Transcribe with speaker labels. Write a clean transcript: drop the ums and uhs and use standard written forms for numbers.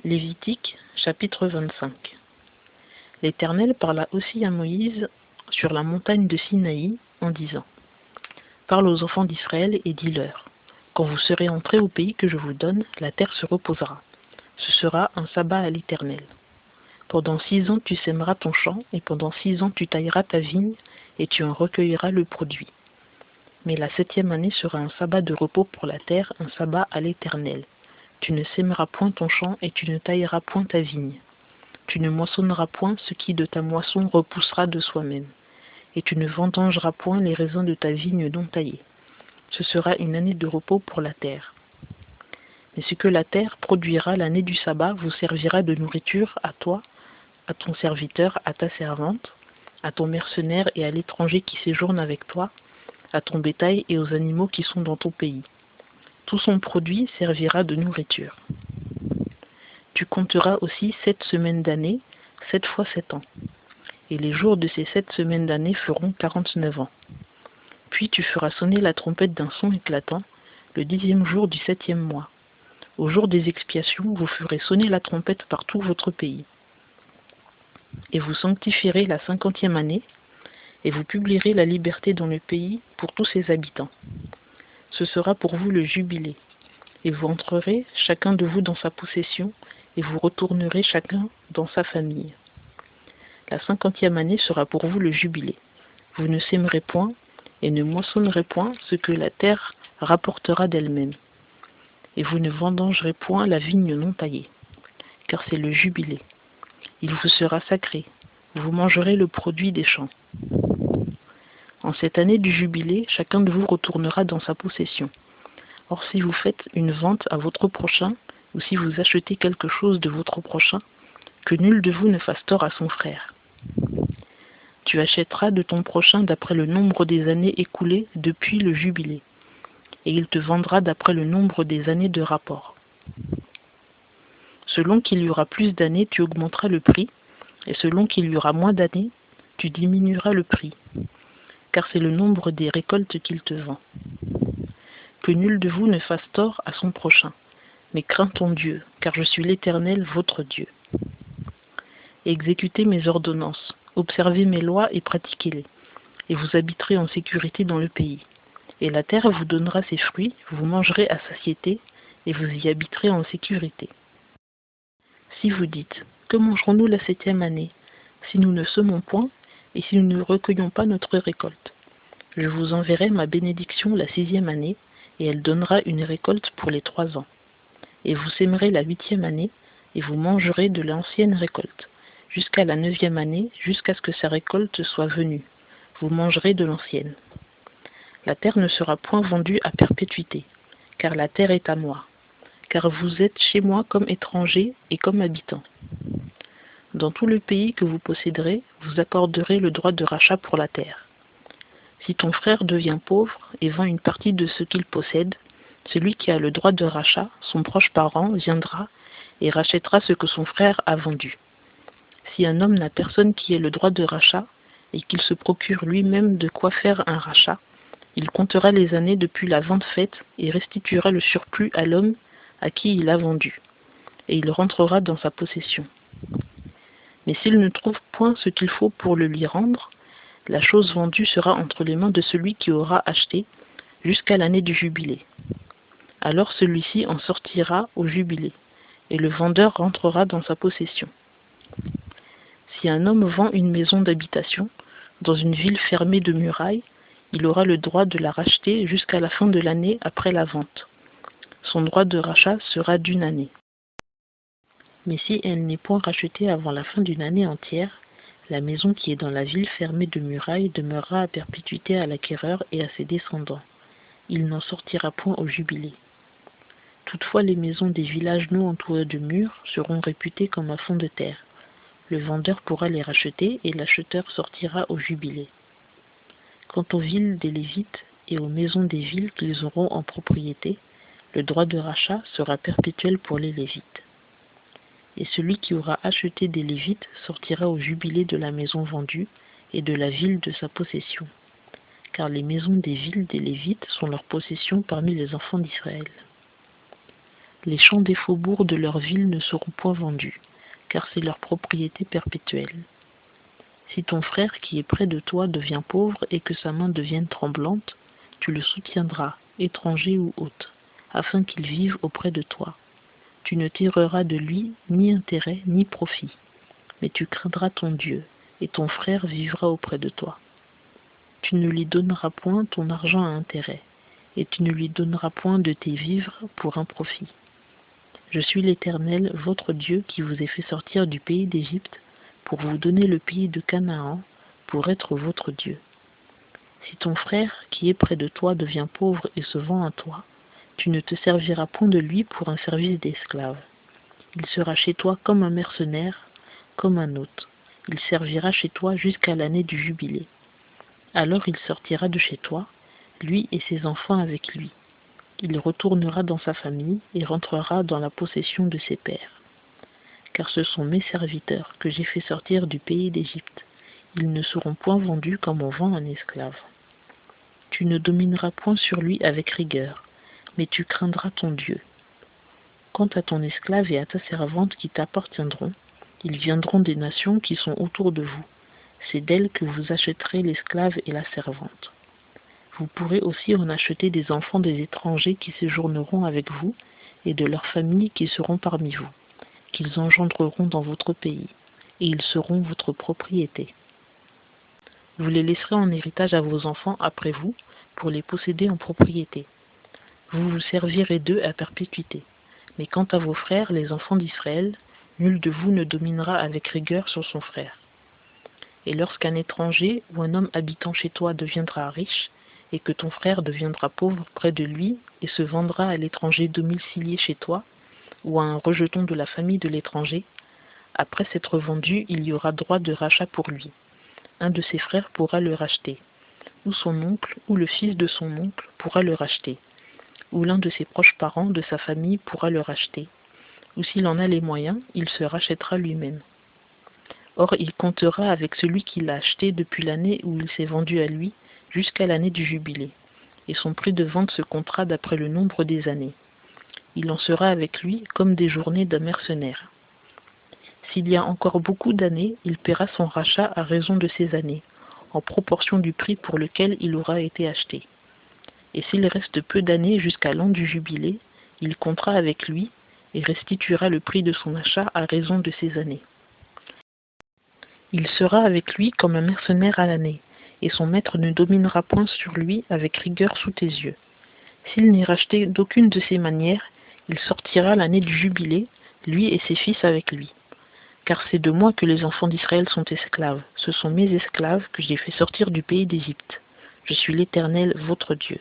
Speaker 1: Lévitique, chapitre 25. L'Éternel parla aussi à Moïse sur la montagne de Sinaï en disant : Parle aux enfants d'Israël et dis-leur : Quand vous serez entrés au pays que je vous donne, la terre se reposera. Ce sera un sabbat à l'Éternel. Pendant 6 ans tu sèmeras ton champ, et pendant 6 ans tu tailleras ta vigne, et tu en recueilleras le produit. Mais la 7e année sera un sabbat de repos pour la terre, un sabbat à l'Éternel. Tu ne sèmeras point ton champ, et tu ne tailleras point ta vigne. Tu ne moissonneras point ce qui de ta moisson repoussera de soi-même. Et tu ne vendangeras point les raisins de ta vigne non taillée. Ce sera une année de repos pour la terre. Mais ce que la terre produira l'année du sabbat vous servira de nourriture à toi, à ton serviteur, à ta servante, à ton mercenaire et à l'étranger qui séjourne avec toi, à ton bétail et aux animaux qui sont dans ton pays. Tout son produit servira de nourriture. Tu compteras aussi 7 semaines d'année, 7 fois 7 ans. Et les jours de ces 7 semaines d'année feront 49 ans. Puis tu feras sonner la trompette d'un son éclatant, le 10e jour du 7e mois. Au jour des expiations, vous ferez sonner la trompette par tout votre pays. Et vous sanctifierez la 50e année, et vous publierez la liberté dans le pays pour tous ses habitants. Ce sera pour vous le jubilé, et vous entrerez chacun de vous dans sa possession, et vous retournerez chacun dans sa famille. La 50e année sera pour vous le jubilé. Vous ne sèmerez point, et ne moissonnerez point ce que la terre rapportera d'elle-même. Et vous ne vendangerez point la vigne non taillée, car c'est le jubilé. Il vous sera sacré. Vous mangerez le produit des champs. En cette année du jubilé, chacun de vous retournera dans sa possession. Or, si vous faites une vente à votre prochain, ou si vous achetez quelque chose de votre prochain, que nul de vous ne fasse tort à son frère. Tu achèteras de ton prochain d'après le nombre des années écoulées depuis le jubilé, et il te vendra d'après le nombre des années de rapport. Selon qu'il y aura plus d'années, tu augmenteras le prix, et selon qu'il y aura moins d'années, tu diminueras le prix, car c'est le nombre des récoltes qu'il te vend. Que nul de vous ne fasse tort à son prochain, mais crains ton Dieu, car je suis l'Éternel, votre Dieu. Exécutez mes ordonnances, observez mes lois et pratiquez-les, et vous habiterez en sécurité dans le pays. Et la terre vous donnera ses fruits, vous mangerez à satiété, et vous y habiterez en sécurité. Si vous dites, que mangerons-nous la 7e année, si nous ne semons point, et si nous ne recueillons pas notre récolte? Je vous enverrai ma bénédiction la 6e année, et elle donnera une récolte pour les 3 ans. Et vous sèmerez la 8e année, et vous mangerez de l'ancienne récolte, jusqu'à la 9e année, jusqu'à ce que sa récolte soit venue. Vous mangerez de l'ancienne. La terre ne sera point vendue à perpétuité, car la terre est à moi, car vous êtes chez moi comme étrangers et comme habitants. Dans tout le pays que vous posséderez, vous accorderez le droit de rachat pour la terre. Si ton frère devient pauvre et vend une partie de ce qu'il possède, celui qui a le droit de rachat, son proche parent, viendra et rachètera ce que son frère a vendu. Si un homme n'a personne qui ait le droit de rachat et qu'il se procure lui-même de quoi faire un rachat, il comptera les années depuis la vente faite et restituera le surplus à l'homme à qui il a vendu, et il rentrera dans sa possession. Mais s'il ne trouve point ce qu'il faut pour le lui rendre, la chose vendue sera entre les mains de celui qui aura acheté jusqu'à l'année du jubilé. Alors celui-ci en sortira au jubilé, et le vendeur rentrera dans sa possession. Si un homme vend une maison d'habitation dans une ville fermée de murailles, il aura le droit de la racheter jusqu'à la fin de l'année après la vente. Son droit de rachat sera d'1 année. Mais si elle n'est point rachetée avant la fin d'une année entière, la maison qui est dans la ville fermée de murailles demeurera à perpétuité à l'acquéreur et à ses descendants. Il n'en sortira point au jubilé. Toutefois, les maisons des villages non entourés de murs seront réputées comme un fond de terre. Le vendeur pourra les racheter et l'acheteur sortira au jubilé. Quant aux villes des Lévites et aux maisons des villes qu'ils auront en propriété, le droit de rachat sera perpétuel pour les Lévites. Et celui qui aura acheté des Lévites sortira au jubilé de la maison vendue et de la ville de sa possession, car les maisons des villes des Lévites sont leur possession parmi les enfants d'Israël. Les champs des faubourgs de leur ville ne seront point vendus, car c'est leur propriété perpétuelle. Si ton frère qui est près de toi devient pauvre et que sa main devienne tremblante, tu le soutiendras, étranger ou hôte, afin qu'il vive auprès de toi. Tu ne tireras de lui ni intérêt ni profit, mais tu craindras ton Dieu, et ton frère vivra auprès de toi. Tu ne lui donneras point ton argent à intérêt, et tu ne lui donneras point de tes vivres pour un profit. Je suis l'Éternel, votre Dieu, qui vous ai fait sortir du pays d'Égypte, pour vous donner le pays de Canaan, pour être votre Dieu. Si ton frère, qui est près de toi, devient pauvre et se vend à toi, tu ne te serviras point de lui pour un service d'esclave. Il sera chez toi comme un mercenaire, comme un hôte. Il servira chez toi jusqu'à l'année du jubilé. Alors il sortira de chez toi, lui et ses enfants avec lui. Il retournera dans sa famille et rentrera dans la possession de ses pères. Car ce sont mes serviteurs que j'ai fait sortir du pays d'Égypte. Ils ne seront point vendus comme on vend un esclave. Tu ne domineras point sur lui avec rigueur, mais tu craindras ton Dieu. Quant à ton esclave et à ta servante qui t'appartiendront, ils viendront des nations qui sont autour de vous. C'est d'elles que vous achèterez l'esclave et la servante. Vous pourrez aussi en acheter des enfants des étrangers qui séjourneront avec vous et de leurs familles qui seront parmi vous, qu'ils engendreront dans votre pays, et ils seront votre propriété. Vous les laisserez en héritage à vos enfants après vous, pour les posséder en propriété. Vous vous servirez d'eux à perpétuité. Mais quant à vos frères, les enfants d'Israël, nul de vous ne dominera avec rigueur sur son frère. Et lorsqu'un étranger ou un homme habitant chez toi deviendra riche, et que ton frère deviendra pauvre près de lui, et se vendra à l'étranger domicilié chez toi, ou à un rejeton de la famille de l'étranger, après s'être vendu, il y aura droit de rachat pour lui. Un de ses frères pourra le racheter, ou son oncle, ou le fils de son oncle pourra le racheter, ou l'un de ses proches parents de sa famille pourra le racheter, ou s'il en a les moyens, il se rachètera lui-même. Or, il comptera avec celui qui l'a acheté depuis l'année où il s'est vendu à lui, jusqu'à l'année du jubilé, et son prix de vente se comptera d'après le nombre des années. Il en sera avec lui comme des journées d'un mercenaire. S'il y a encore beaucoup d'années, il paiera son rachat à raison de ces années, en proportion du prix pour lequel il aura été acheté. Et s'il reste peu d'années jusqu'à l'an du jubilé, il comptera avec lui et restituera le prix de son achat à raison de ces années. Il sera avec lui comme un mercenaire à l'année, et son maître ne dominera point sur lui avec rigueur sous tes yeux. S'il n'est racheté d'aucune de ces manières, il sortira l'année du jubilé, lui et ses fils avec lui. Car c'est de moi que les enfants d'Israël sont esclaves. Ce sont mes esclaves que j'ai fait sortir du pays d'Égypte. Je suis l'Éternel, votre Dieu.